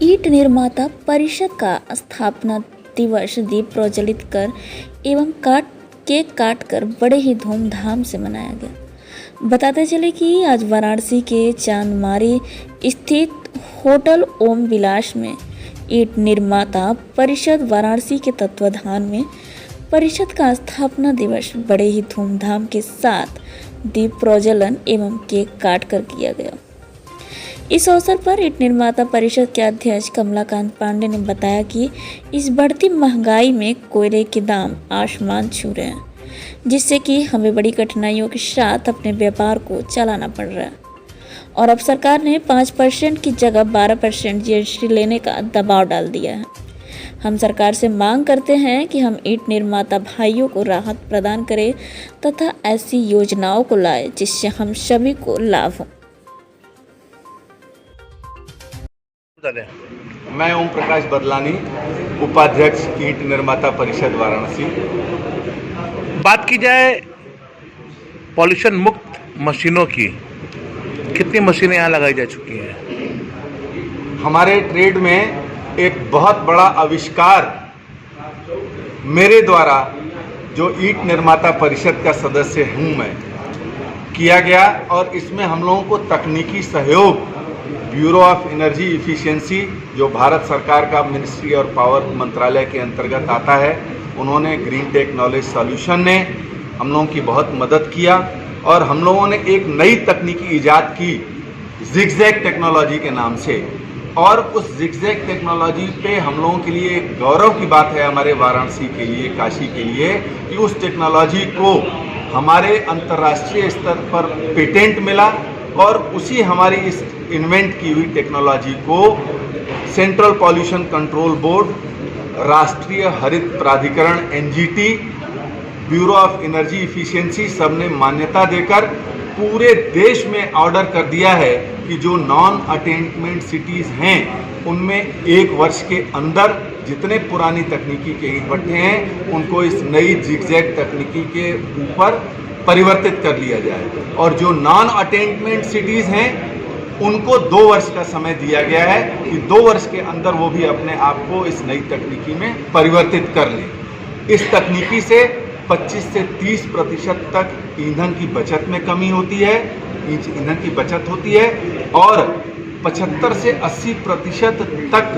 ईंट निर्माता परिषद का स्थापना दिवस दीप प्रज्वलित कर एवं केक काट कर बड़े ही धूमधाम से मनाया गया। बताते चले कि आज वाराणसी के चांदमारी स्थित होटल ओम विलास में ईंट निर्माता परिषद वाराणसी के तत्वाधान में परिषद का स्थापना दिवस बड़े ही धूमधाम के साथ दीप प्रज्वलन एवं केक काट कर किया गया। इस अवसर पर ईंट निर्माता परिषद के अध्यक्ष कमलाकांत पांडे ने बताया कि इस बढ़ती महंगाई में कोयले के दाम आसमान छू रहे हैं, जिससे कि हमें बड़ी कठिनाइयों के साथ अपने व्यापार को चलाना पड़ रहा है और अब सरकार ने 5% की जगह 12% जीएसटी लेने का दबाव डाल दिया है। हम सरकार से मांग करते हैं कि हम ईंट निर्माता भाइयों को राहत प्रदान करें तथा ऐसी योजनाओं को लाए जिससे हम सभी को लाभ हो। मैं ओम प्रकाश बदलानी, उपाध्यक्ष ईंट निर्माता परिषद वाराणसी। बात की जाए पॉल्यूशन मुक्त मशीनों की, कितनी मशीनें यहाँ लगाई जा चुकी हैं? हमारे ट्रेड में एक बहुत बड़ा आविष्कार मेरे द्वारा, जो ईंट निर्माता परिषद का सदस्य हूँ मैं, किया गया और इसमें हम लोगों को तकनीकी सहयोग ब्यूरो ऑफ एनर्जी इफिशिएंसी, जो भारत सरकार का मिनिस्ट्री और पावर मंत्रालय के अंतर्गत आता है, उन्होंने ग्रीन टेक्नोलॉजी सॉल्यूशन ने हम लोगों की बहुत मदद किया और हम लोगों ने एक नई तकनीकी इजाद की जिगजैग टेक्नोलॉजी के नाम से। और उस जिगजैग टेक्नोलॉजी पे हम लोगों के लिए एक गौरव की बात है, हमारे वाराणसी के लिए, काशी के लिए, कि उस टेक्नोलॉजी को हमारे अंतर्राष्ट्रीय स्तर पर पेटेंट मिला और उसी हमारी इस इन्वेंट की हुई टेक्नोलॉजी को सेंट्रल पॉल्यूशन कंट्रोल बोर्ड, राष्ट्रीय हरित प्राधिकरण NGT, bureau of energy efficiency सब ने मान्यता देकर पूरे देश में ऑर्डर कर दिया है कि जो नॉन अटेनमेंट सिटीज़ हैं उनमें 1 वर्ष के अंदर जितने पुरानी तकनीकी के ईंट भट्ठे हैं उनको इस नई जिगजैग तकनीकी के ऊपर परिवर्तित कर लिया जाए और जो नॉन अटेनमेंट सिटीज़ हैं उनको 2 वर्ष का समय दिया गया है कि 2 वर्ष के अंदर वो भी अपने आप को इस नई तकनीकी में परिवर्तित कर लें। इस तकनीकी से 25 से 30% तक ईंधन की बचत में कमी होती है, ईंधन की बचत होती है और 75 से 80% तक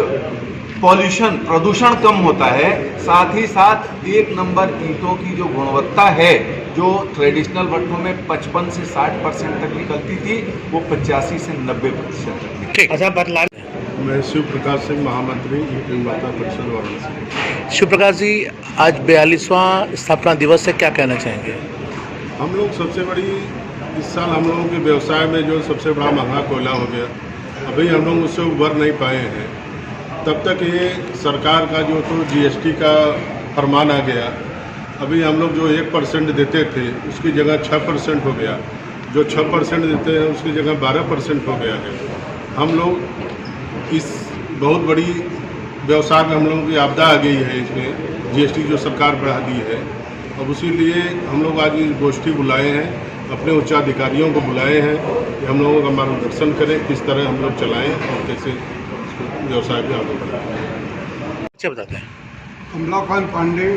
प्रदूषण कम होता है। साथ ही साथ 1 नंबर ईंटों की जो गुणवत्ता है, जो ट्रेडिशनल भट्टों में 55 से 60% तक निकलती थी, वो 85 से 90% तक। ठीक, अच्छा बतला। मैं शिव प्रकाश सिंह, महामंत्री ईंट निर्माता परिषद वाराणसी। शिव प्रकाश जी, आज 42वां स्थापना दिवस है, क्या कहना चाहेंगे? हम लोग सबसे बड़ी इस साल हम लोगों के व्यवसाय में जो सबसे बड़ा महंगा कोयला हो गया, अभी हम लोग उससे उबर नहीं पाए हैं। तब तक ये सरकार का जो तो जीएसटी का फरमान आ गया, अभी हम लोग जो 1% देते थे उसकी जगह 6% हो गया, जो 6% देते हैं उसकी जगह 12% हो गया है। हम लोग इस बहुत बड़ी व्यवसाय में हम लोगों की आपदा आ गई है, इसमें जीएसटी जो सरकार बढ़ा दी है। अब उसी लिए हम लोग आज ये गोष्ठी बुलाए हैं, अपने उच्चाधिकारियों को बुलाए हैं कि हम लोगों का मार्गदर्शन करें, किस तरह हम लोग चलाएं और कैसे व्यवसाय भी आगे बढ़ाएं। अच्छा बताते हैं। कमलाकांत पांडे,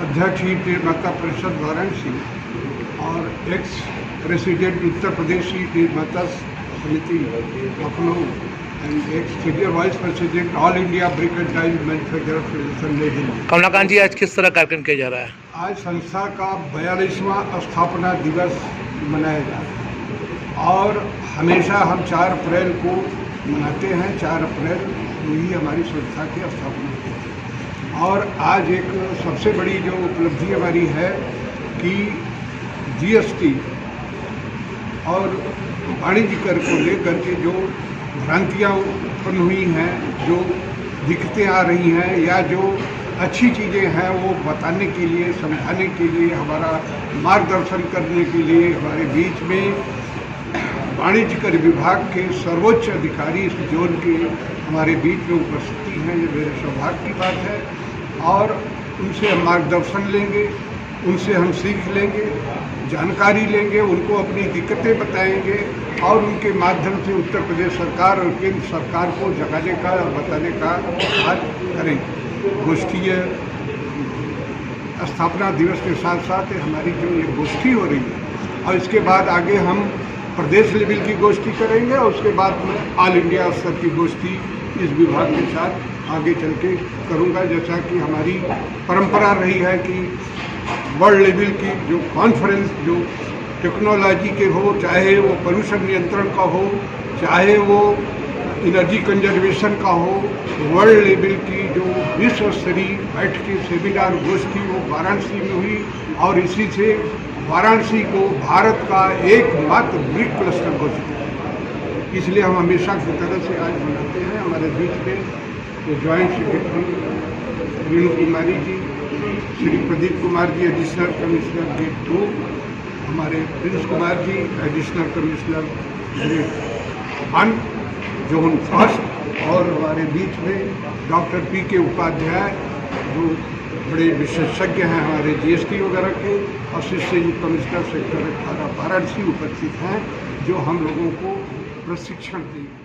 अध्यक्ष ईंट निर्माता परिषद वाराणसी और एक्स प्रेसिडेंट उत्तर प्रदेश ईंट निर्माता समिति Lucknow and x senior vice president all India brick and tile manufacturer federation नई दिल्ली। कमलाकांत जी, आज किस तरह कार्यक्रम किया जा रहा है? आज संस्था का 42वां स्थापना दिवस मनाया जा रहा है और हमेशा हम 4 अप्रैल को मनाते हैं। 4 अप्रैल ही हमारी संस्था की स्थापना है और आज एक सबसे बड़ी जो उपलब्धि हमारी है कि जीएसटी और वाणिज्य कर को लेकर के जो भ्रांतियाँ उत्पन्न हुई हैं, जो दिक्कतें आ रही हैं या जो अच्छी चीज़ें हैं, वो बताने के लिए, समझाने के लिए, हमारा मार्गदर्शन करने के लिए हमारे बीच में वाणिज्य कर विभाग के सर्वोच्च अधिकारी इस जोन के हमारे बीच में उपस्थिति हैं। ये मेरे सौभाग्य की बात है और उनसे हम मार्गदर्शन लेंगे उनसे हम सीख लेंगे, जानकारी लेंगे, उनको अपनी दिक्कतें बताएंगे और उनके माध्यम से उत्तर प्रदेश सरकार और केंद्र सरकार को जगाने का और बताने का आज करेंगे। गोष्ठी स्थापना दिवस के साथ साथ हमारी जो ये गोष्ठी हो रही है और इसके बाद आगे हम प्रदेश लेवल की गोष्ठी करेंगे और उसके बाद में ऑल इंडिया स्तर की गोष्ठी इस विभाग के साथ आगे चल के करूँगा। जैसा कि हमारी परंपरा रही है कि वर्ल्ड लेवल की जो कॉन्फ्रेंस जो टेक्नोलॉजी के हो, चाहे वो पोल्यूशन नियंत्रण का हो, चाहे वो एनर्जी कंजर्वेशन का हो, वर्ल्ड लेवल की जो विश्व स्तरीय बैठकें सेमिनार गोष्ठी वो वाराणसी में हुई और इसी से वाराणसी को भारत का एकमात्र ब्रिक क्लस्टर घोषित किया। इसलिए हम हमेशा की तरह से आज मनाते हैं। हमारे बीच में joint secretary Renu Kumari ji, Shri Pradeep Kumar ji additional commissioner grade 2, हमारे Prince Kumar ji additional commissioner grade 1 zone first और हमारे बीच में डॉक्टर पी.के. उपाध्याय जो बड़े विशेषज्ञ हैं हमारे जीएसटी वगैरह के, असिस्टेंट कमिश्नर सेक्टर 18 वाराणसी उपस्थित हैं जो हम लोगों को प्रशिक्षण देंगे।